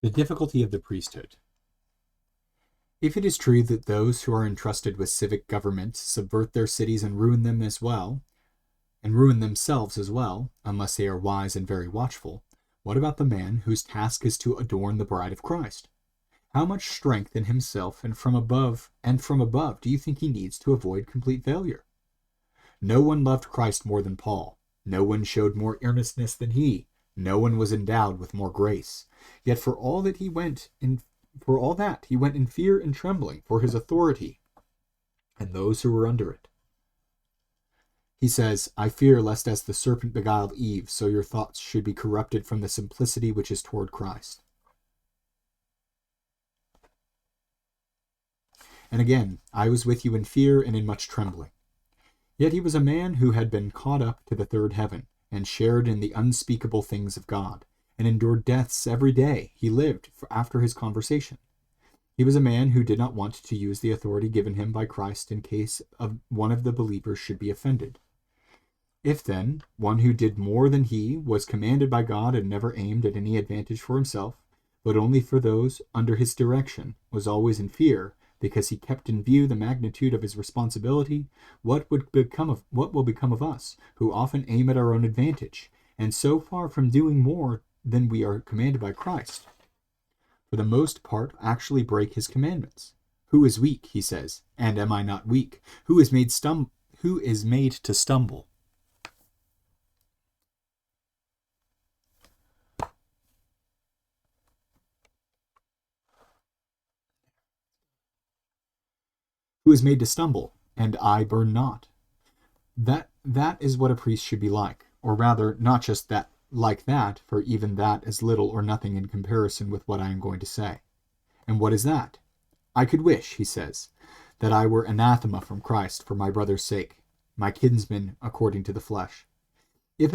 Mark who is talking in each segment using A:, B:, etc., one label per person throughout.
A: The difficulty of the priesthood. If it is true that those who are entrusted with civic government subvert their cities and ruin them as well, and ruin themselves as well, unless they are wise and very watchful, what about the man whose task is to adorn the bride of Christ? How much strength in himself and from above do you think he needs to avoid complete failure? No one loved Christ more than Paul. No one showed more earnestness than he. No one was endowed with more grace. Yet for all that he went in fear and trembling for his authority and those who were under it. He says, I fear lest as the serpent beguiled Eve, so your thoughts should be corrupted from the simplicity which is toward Christ. And again, I was with you in fear and in much trembling. Yet he was a man who had been caught up to the third heaven, and shared in the unspeakable things of God, and endured deaths every day he lived after his conversation. He was a man who did not want to use the authority given him by Christ in case of one of the believers should be offended. If then, one who did more than he was commanded by God and never aimed at any advantage for himself, but only for those under his direction, was always in fear, because he kept in view the magnitude of his responsibility, what will become of us, who often aim at our own advantage, and so far from doing more than we are commanded by Christ, for the most part actually break his commandments? Who is weak, he says, and am I not weak? Who is made to stumble? Who is made to stumble, and I burn not? That is what a priest should be like, or rather, not just that like that, for even that is little or nothing in comparison with what I am going to say. And what is that? I could wish, he says, that I were anathema from Christ for my brother's sake, my kinsman according to the flesh. If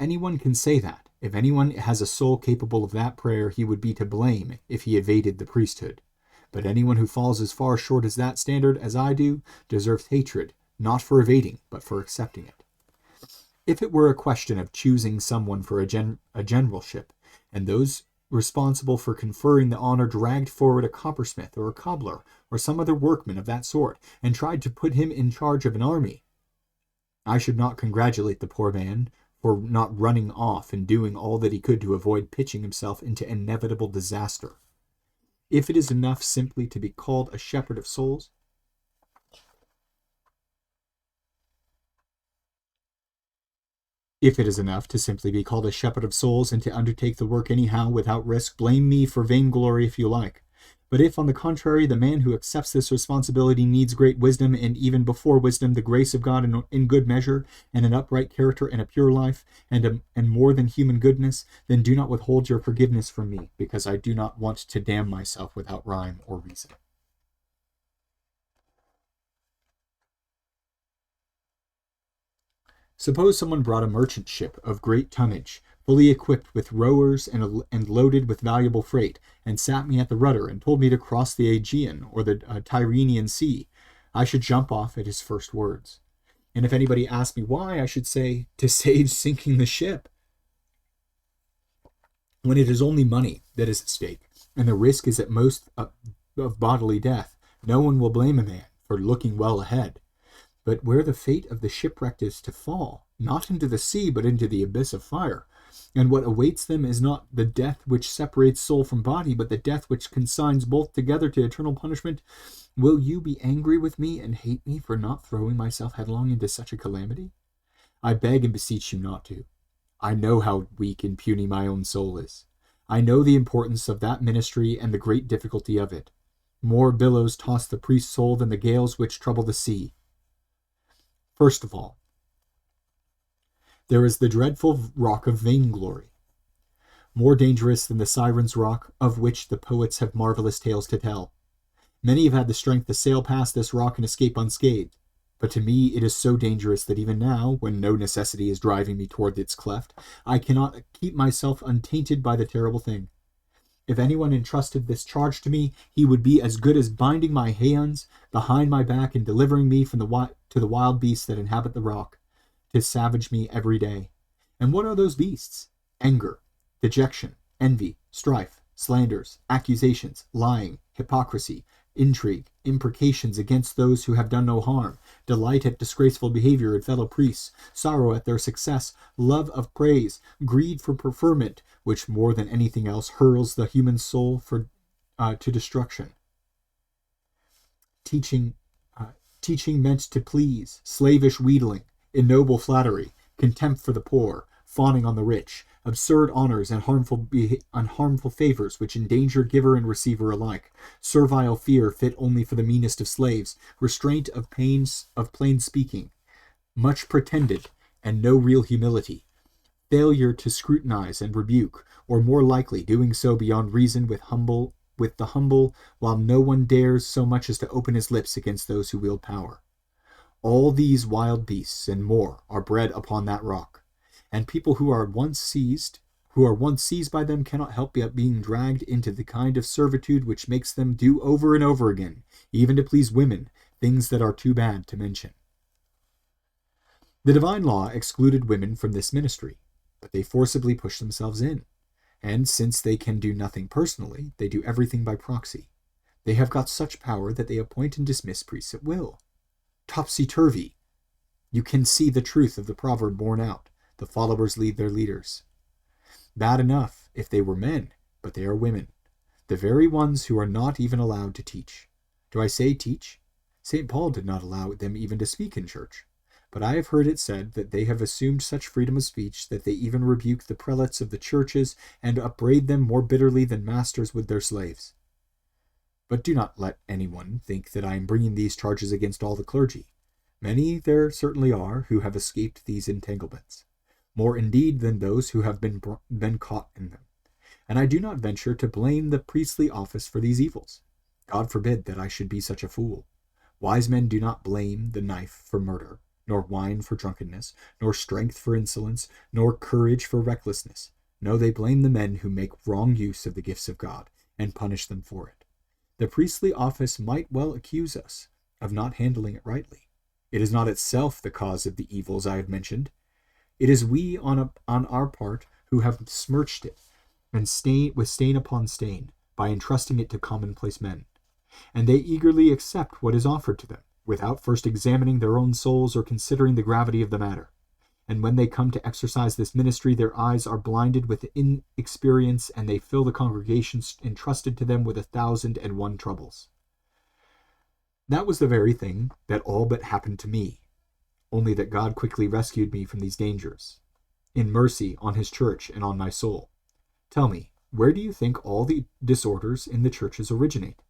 A: anyone can say that, if anyone has a soul capable of that prayer, he would be to blame if he evaded the priesthood. But anyone who falls as far short as that standard as I do deserves hatred, not for evading, but for accepting it. If it were a question of choosing someone for a generalship, and those responsible for conferring the honor dragged forward a coppersmith or a cobbler or some other workman of that sort, and tried to put him in charge of an army, I should not congratulate the poor man for not running off and doing all that he could to avoid pitching himself into inevitable disaster. If it is enough simply to be called a shepherd of souls, and to undertake the work anyhow without risk, blame me for vainglory if you like. But if, on the contrary, the man who accepts this responsibility needs great wisdom, and even before wisdom, the grace of God in good measure, and an upright character and a pure life, and more than human goodness, then do not withhold your forgiveness from me, because I do not want to damn myself without rhyme or reason. Suppose someone brought a merchant ship of great tonnage, fully equipped with rowers and loaded with valuable freight, and sat me at the rudder and told me to cross the Aegean or the Tyrrhenian Sea. I should jump off at his first words. And if anybody asked me why, I should say, to save sinking the ship. When it is only money that is at stake, and the risk is at most of bodily death, no one will blame a man for looking well ahead. But where the fate of the shipwrecked is to fall, not into the sea, but into the abyss of fire, and what awaits them is not the death which separates soul from body, but the death which consigns both together to eternal punishment, will you be angry with me and hate me for not throwing myself headlong into such a calamity? I beg and beseech you not to. I know how weak and puny my own soul is. I know the importance of that ministry and the great difficulty of it. More billows toss the priest's soul than the gales which trouble the sea. First of all, there is the dreadful rock of vainglory, more dangerous than the Siren's rock, of which the poets have marvelous tales to tell. Many have had the strength to sail past this rock and escape unscathed, but to me it is so dangerous that even now, when no necessity is driving me toward its cleft, I cannot keep myself untainted by the terrible thing. If anyone entrusted this charge to me, he would be as good as binding my hands behind my back and delivering me from to the wild beasts that inhabit the rock, to savage me every day. And what are those beasts? Anger, dejection, envy, strife, slanders, accusations, lying, hypocrisy, intrigue, imprecations against those who have done no harm, delight at disgraceful behavior in fellow priests, sorrow at their success, love of praise, greed for preferment, which more than anything else hurls the human soul to destruction. Teaching meant to please, slavish wheedling, ignoble flattery, contempt for the poor, fawning on the rich, absurd honors and harmful favors which endanger giver and receiver alike, servile fear fit only for the meanest of slaves, restraint of plain speaking, much pretended and no real humility, failure to scrutinize and rebuke, or more likely doing so beyond reason with the humble, while no one dares so much as to open his lips against those who wield power. All these wild beasts and more are bred upon that rock, and people who are once seized by them cannot help but being dragged into the kind of servitude which makes them do over and over again, even to please women, things that are too bad to mention. The divine law excluded women from this ministry, but they forcibly push themselves in, and since they can do nothing personally, they do everything by proxy. They have got such power that they appoint and dismiss priests at will. Topsy-turvy. You can see the truth of the proverb borne out. The followers lead their leaders. Bad enough if they were men, but they are women, the very ones who are not even allowed to teach. Do I say teach? St. Paul did not allow them even to speak in church, but I have heard it said that they have assumed such freedom of speech that they even rebuke the prelates of the churches and upbraid them more bitterly than masters would their slaves. But do not let anyone think that I am bringing these charges against all the clergy. Many there certainly are who have escaped these entanglements, more indeed than those who have been caught in them. And I do not venture to blame the priestly office for these evils. God forbid that I should be such a fool. Wise men do not blame the knife for murder, nor wine for drunkenness, nor strength for insolence, nor courage for recklessness. No, they blame the men who make wrong use of the gifts of God, and punish them for it. The priestly office might well accuse us of not handling it rightly. It is not itself the cause of the evils I have mentioned. It is we on our part who have smirched it, and stain upon stain, by entrusting it to commonplace men. And they eagerly accept what is offered to them, without first examining their own souls or considering the gravity of the matter. And when they come to exercise this ministry, their eyes are blinded with inexperience, and they fill the congregations entrusted to them with 1,001 troubles. That was the very thing that all but happened to me, only that God quickly rescued me from these dangers, in mercy on his church and on my soul. Tell me, where do you think all the disorders in the churches originate?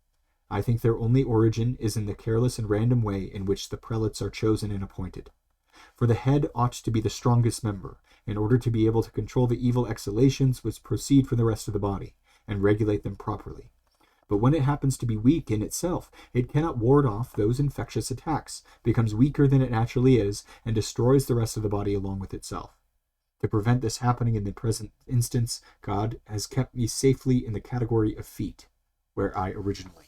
A: I think their only origin is in the careless and random way in which the prelates are chosen and appointed. For the head ought to be the strongest member, in order to be able to control the evil exhalations which proceed from the rest of the body, and regulate them properly. But when it happens to be weak in itself, it cannot ward off those infectious attacks, becomes weaker than it naturally is, and destroys the rest of the body along with itself. To prevent this happening in the present instance, God has kept me safely in the category of feet, where I originally